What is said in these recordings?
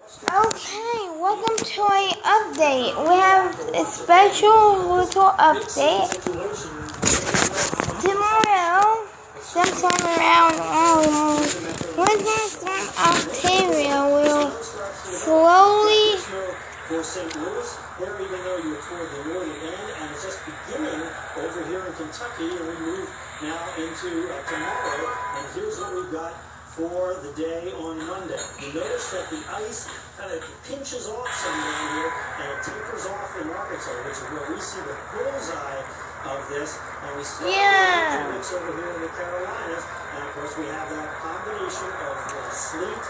Okay, welcome to an update. We have a special little update. Tomorrow, sometime around Wednesday, Octavia will slowly. For St. Louis, there even though you're toward the northern end, and it's just beginning over here in Kentucky, and we move now into tomorrow, and here's what we've got for the day on Monday. You notice that the ice kind of pinches off some down here, and it tapers off in Arkansas, which is where we see the bullseye of this, and we see the weeks over here in the Carolinas, and of course we have that combination of sleet,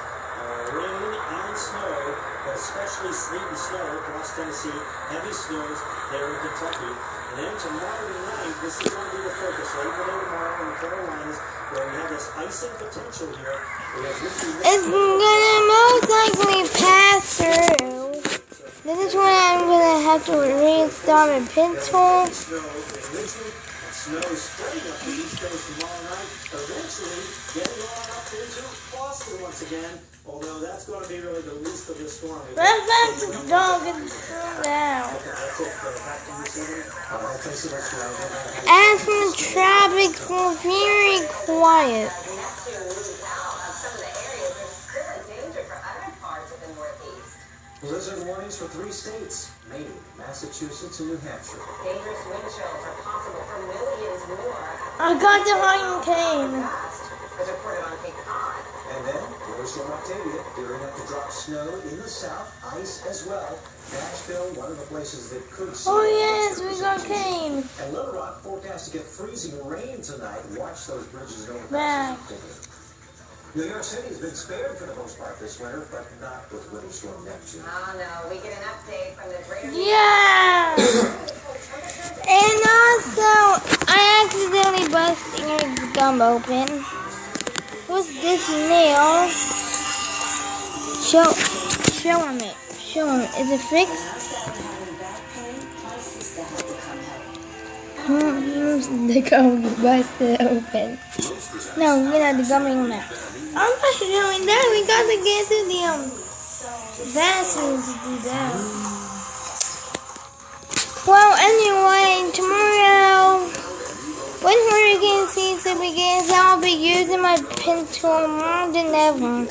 rain and snow, but especially sleet and snow across Tennessee, heavy snows there in Kentucky. And then tomorrow night, this is going to be the focus, Labor Day tomorrow in the Carolinas, where we have this icing potential here. It's gonna most likely pass through. This is when I'm gonna have to reinstall my pencil. Snow spreading up the East Coast tomorrow night, eventually getting on up into Boston once again, although that's going to be really the least of this storm. Let's back to the dog and slow down. As for the traffic, so very quiet. Blizzard warnings for 3 states, Maine, Massachusetts, and New Hampshire. Dangerous wind chills are possible for millions more. I got the hurricane. Was reported on Cape Cod. And then, there's Storm Octavia, gearing up to drop snow in the south, ice as well. Nashville, one of the places that could see. Oh yes, we got cane. And Little Rock forecast to get freezing rain tonight. Watch those bridges and Back. New York City has been spared for the most part this winter, but not with Winter Storm Neptune. Oh no, we get an update from the greater. Yeah! And also, I accidentally busted his gum open. What's this nail? Show him it. Show him. Is it fixed? The gum busted open. No, we got the gum in the mouth. I'm not doing that. We got to get to the bathroom to do that. Well, anyway, tomorrow, when hurricane season begins, I'll be using my pencil more than ever.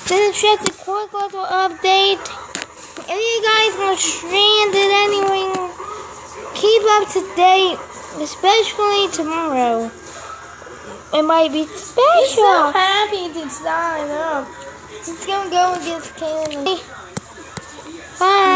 This is just a quick little update. If you guys are stranded anyway, keep up to date, especially tomorrow. It might be special. I'm so happy to sign up. It's gonna go against Canada.